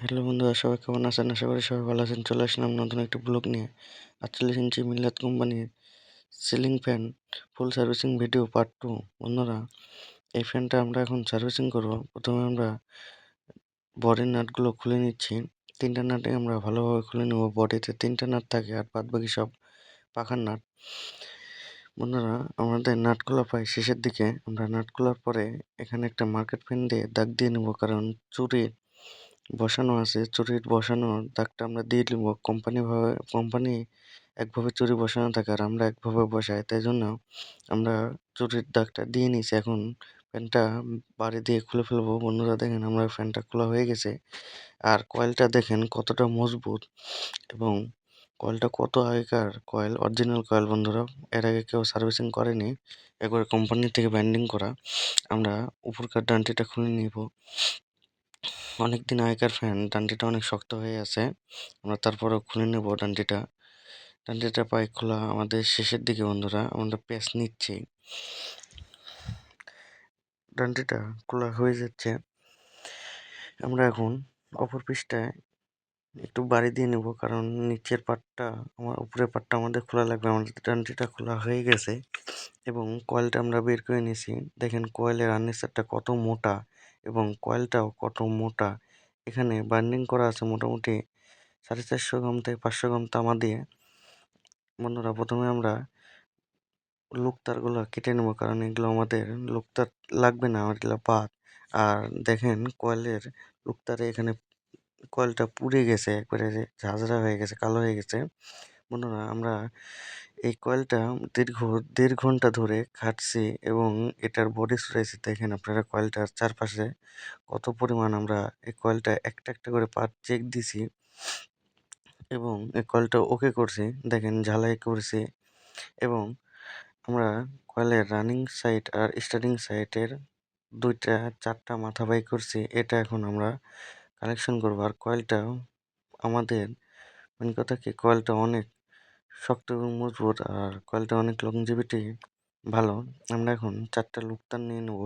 Hello বন্ধুরা, সবাই কেমন আছেন? আশা করি সবাই ভালো আছেন। চলে আসলাম নতুন একটি ব্লগ নিয়ে। 48 ইঞ্চি মিলাদ কোম্পানির সিলিং ফ্যান ফুল সার্ভিসিং ভিডিও পার্ট 2। বন্ধুরা, এই ফ্যানটা আমরা এখন সার্ভিসিং করব। প্রথমে আমরা বডির নাটগুলো খুলে নিচ্ছি। 3টা নাটই আমরা ভালোভাবে খুলে নেব। বডিতে 3টা নাট থাকে আর বাদবাকি সব পাখার নাট। বন্ধুরা, আমাদের নাট খোলা প্রায় শেষের দিকে। আমরা নাট খোলার পরে এখানে একটা মার্কেট পেন দিয়ে দাগ দিয়ে নেব, কারণ চুরির বসানো আছে। চুরির বসানোর দাগটা আমরা দিয়ে নেব। কোম্পানি একভাবে চুরি বসানো থাকে আর আমরা একভাবে বসাই, তাই জন্য আমরা চুরির দাগটা দিয়ে নিয়েছি। এখন ফ্যানটা বাড়ি দিয়ে খুলে ফেলবো। বন্ধুরা দেখেন, আমরা ফ্যানটা খোলা হয়ে গেছে। আর কয়েলটা দেখেন কতটা মজবুত এবং কয়েলটা কত আগেকার কয়েল, অরিজিনাল কয়েল বন্ধুরা। এর আগে কেউ সার্ভিসিং করেনি, একবারে কোম্পানি থেকে ব্যান্ডিং করা। আমরা উপরকার ডান্টিটা খুলে নিব। অনেকদিন আগেকার ফ্যান, ডান্ডিটা অনেক শক্ত হয়ে আছে। আমরা তারপরেও খুলে নেব ডান্ডিটা। ডান্ডিটা প্রায় খোলা আমাদের শেষের দিকে বন্ধুরা। আমরা পেঁচ নিচ্ছি, ডান্ডিটা খোলা হয়ে যাচ্ছে। আমরা এখন অপর পৃষ্ঠায় একটু বাড়ি দিয়ে নেব, কারণ নিচের পাটটা উপরের পাটটা আমাদের খোলা লাগবে। আমাদের ডান্ডিটা খোলা হয়ে গেছে এবং কয়েলটা আমরা বের করে নিয়েছি। দেখেন কয়েলের আর্নেসারটা কত মোটা এবং কয়েলটাও কত মোটা। এখানে বার্নিং করা আছে মোটামুটি 450 গ্রাম থেকে 500 গ্রাম তামা দিয়ে। বন্ধুরা, প্রথমে আমরা লোকতারগুলো কেটে নেব, কারণ এগুলো আমাদের লোকতার লাগবে না, এগুলো বাদ। আর দেখেন কয়েলের লোকতারে এখানে কয়েলটা পুড়ে গেছে, একবারে ঝাঁঝরা হয়ে গেছে, কালো হয়ে গেছে। বন্ধুরা, আমরা এই কয়েলটা দীর্ঘ 1.5 ঘন্টা ধরে খাটছি এবং এটার বডি সরাইছি। দেখেন আপনারা কয়েলটার চারপাশে কত পরিমাণ আমরা এই কয়েলটা একটা একটা করে পার্ট চেক দিছি এবং এই কয়েলটা ওকে করছি। দেখেন ঝালাই করছি এবং আমরা কয়েলের রানিং সাইড আর স্টার্টিং সাইডের 4টা মাথা বাই করছি। এটা এখন আমরা কানেকশন করবো। আর কয়েলটা আমাদের, মেন কথা কি, কয়েলটা অনেক শক্ত এবং মজবুত আর কয়েলটা অনেক লংজিভিটি ভালো। আমরা এখন 4টা লুকতার নিয়ে নেব।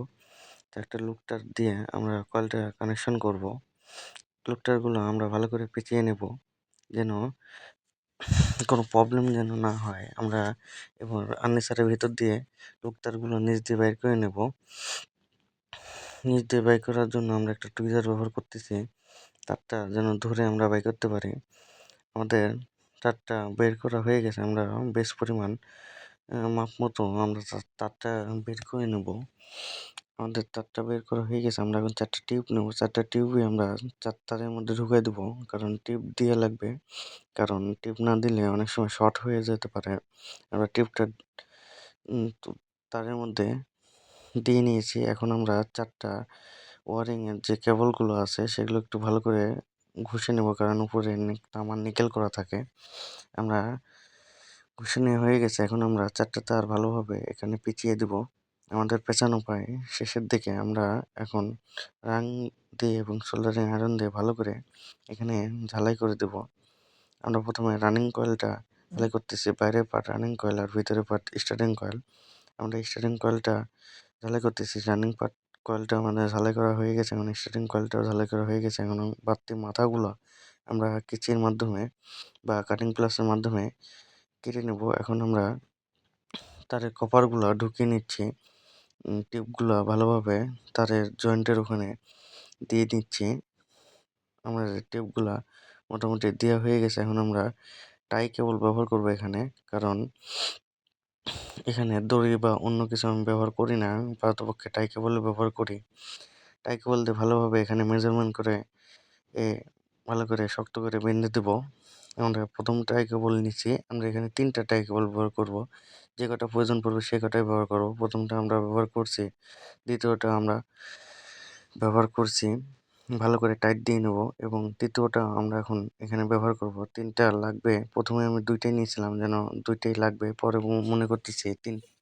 4টা লুকতার দিয়ে আমরা কয়েলটা কানেকশন করব। লুকটারগুলো আমরা ভালো করে পেঁচিয়ে নেব, যেন কোনো প্রবলেম যেন না হয়। আমরা এবার আর্নেসারের ভিতর দিয়ে লুকতারগুলো নিচ দিয়ে বাইর করে নেব। নিচ দিয়ে বাইর করার জন্য আমরা একটা টুইজার ব্যবহার করতেছি, তারটা যেন ধরে আমরা বাইর করতে পারি। আমাদের তারটা বের করা হয়ে গেছে। আমরা বেশ পরিমাণ মাপ মতো আমরা তারটা বের করে নেব। আমাদের তারটা বের করা হয়ে গেছে। আমরা এখন 4টা টিউব নেব। 4টা টিউবই আমরা 4 তারের মধ্যে ঢুকাই দেবো, কারণ টিউব দিয়ে লাগবে। কারণ টিউব না দিলে অনেক সময় শর্ট হয়ে যেতে পারে। আমরা টিউবটা তারের মধ্যে দিয়ে নিয়েছি। এখন আমরা 4টা ওয়ারিংয়ের যে কেবলগুলো আছে সেগুলো একটু ভালো করে ঘষে নেব, কারণ উপরে তামার নিকেল করা থাকে। আমরা ঘষে নেওয়া হয়ে গেছে। এখন আমরা 4টা তার ভালোভাবে এখানে পেঁচিয়ে দেব। আমাদের পেঁচানো প্রায় শেষের দিকে। আমরা এখন রাং দিয়ে এবং সোল্ডারিং আয়রন দিয়ে ভালো করে এখানে ঝালাই করে দেব। আমরা প্রথমে রানিং কয়েলটা ঝালাই করতেছি। বাইরের পার্ট রানিং কয়েল আর ভিতরের পার্ট স্টার্টিং কয়েল। আমরা স্টার্টিং কয়েলটা ঝালাই করতেছি। রানিং পার্ট কয়েলটা আমাদের ঝালাই করা হয়ে গেছে, এখন স্টার্টিং কয়েলটাও ঝালাই করা হয়ে গেছে। এখন বাড়তি মাথাগুলো আমরা কেচির মাধ্যমে বা কাটিং প্লাসের মাধ্যমে কেটে নেব। এখন আমরা তারের কপারগুলো ঢুকিয়ে নিচ্ছি। টিউবগুলো ভালোভাবে তারের জয়েন্টের ওখানে দিয়ে নিচ্ছি। আমরা টিউবগুলা মোটামুটি দেওয়া হয়ে গেছে। এখন আমরা টাই কেবল ব্যবহার করব এখানে, কারণ এখানে দড়ি বা অন্য কিছু আমি ব্যবহার করি না। পারতপক্ষে টাই কেবল ব্যবহার করি। টাই কেবল দিয়ে ভালোভাবে এখানে মেজারমেন্ট করে ভালো করে শক্ত করে বেঁধে দেব। আমরা প্রথম টাই কেবল নিচ্ছি। আমরা এখানে 3টা টাই কেবল ব্যবহার করব। যে কটা প্রয়োজন পড়বে সে কটাই ব্যবহার করব। প্রথমটা আমরা ব্যবহার করছি, দ্বিতীয়টা আমরা ব্যবহার করছি। ভালো করে টাইট দিয়ে নেব এবং তৃতীয়টা আমরা এখন এখানে ব্যবহার করব। 3টা লাগবে। প্রথমে আমি 2টাই নিয়েছিলাম, যেন 2টাই লাগবে। পরে মনে করতেছি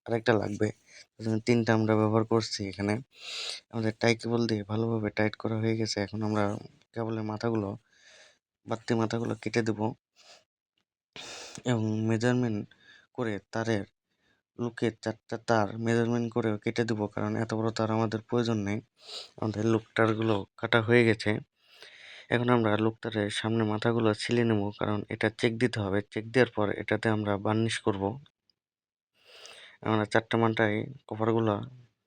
আরেকটা লাগবে, সেজন্য 3টা আমরা ব্যবহার করছি এখানে। আমাদের টাই কেবল দিয়ে ভালোভাবে টাইট করা হয়ে গেছে। এখন আমরা কেবলের বাড়তি মাথাগুলো কেটে দেব এবং মেজারমেন্ট করে তারের লুকের 4টা তার মেজারমেন্ট করেও কেটে দেবো, কারণ এত বড় তার আমাদের প্রয়োজন নেই। আমাদের লুকটারগুলো কাটা হয়ে গেছে। এখন আমরা লুকটারে সামনে মাথাগুলো ছিলে নেব, কারণ এটা চেক দিতে হবে। চেক দেওয়ার পর এটাতে আমরা বার্নিশ করব। আমরা 4টা মাথায় কভারগুলো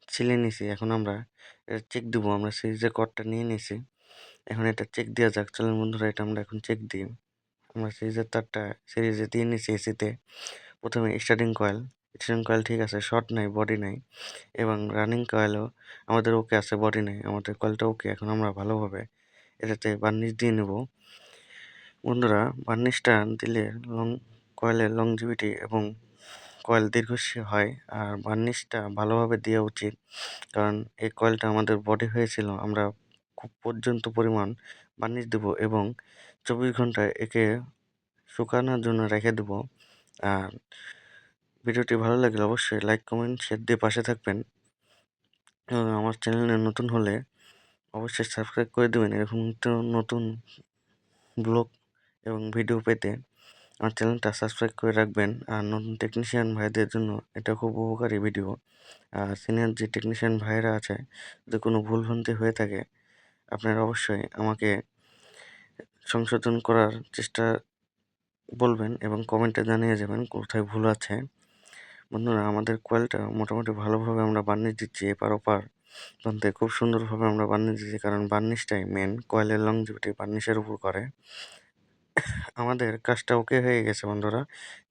ছিলে নিছি। এখন আমরা এটা চেক দিব। আমরা সিরিজের কর্ডটা নিয়ে নিছি। এখন এটা চেক দেওয়া যাক। চলুন বন্ধুরা, এটা আমরা এখন চেক দিই। আমরা সিরিজের তারটা সিরিজে দিয়ে নিছি এসিতে। প্রথমে স্টার্টিং কয়েল ঠিক আছে, শর্ট নাই, বডি নাই, এবং রানিং কয়েলও আমাদের ওকে আছে, বডি নেই, আমাদের কয়েলটা ওকে। এখন আমরা ভালোভাবে এটাতে বার্নিশ দিয়ে নেব। বন্ধুরা, বার্নিশটা দিলে কয়েলের লংজিভিটি এবং কয়েল দীর্ঘস্থায়ী হয়। আর বার্নিশটা ভালোভাবে দেওয়া উচিত, কারণ এই কয়েলটা আমাদের বডি হয়েছিল। আমরা খুব পর্যন্ত পরিমাণ বার্নিশ দেব এবং 24 ঘন্টা একে শুকানোর জন্য রেখে দেব। আর ভিডিওটি ভালো লাগলে অবশ্যই লাইক, কমেন্ট, শেয়ার দিয়ে পাশে থাকবেন। এবং আমার চ্যানেলে নতুন হলে অবশ্যই সাবস্ক্রাইব করে দেবেন। এরকম নতুন ব্লগ এবং ভিডিও পেতে আমার চ্যানেলটা সাবস্ক্রাইব করে রাখবেন। আর নতুন টেকনিশিয়ান ভাইদের জন্য এটা খুব উপকারী ভিডিও। আর সিনিয়র যে টেকনিশিয়ান ভাইরা আছে, যদি কোনো ভুলভ্রান্তি হয়ে থাকে, আপনারা অবশ্যই আমাকে সংশোধন করার চেষ্টা বলবেন এবং কমেন্টে জানিয়ে যাবেন কোথায় ভুল আছে। বন্ধুরা, আমাদের কয়েলটা মোটামুটি ভালোভাবে আমরা বার্নিশ দিচ্ছি। এপার ওপার প্রান্তে খুব সুন্দরভাবে আমরা বার্নিশ দিচ্ছি, কারণ বার্নিশটাই মেন। কয়েলের লংজিভিটি বার্নিশের উপর করে। আমাদের কাজটা ওকে হয়ে গেছে বন্ধুরা।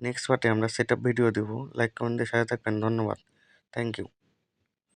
নেক্সট পার্টে আমরা সেটআপ ভিডিও দেব। লাইক, কমেন্ট দিয়ে সাথে থাকবেন। ধন্যবাদ। Thank you.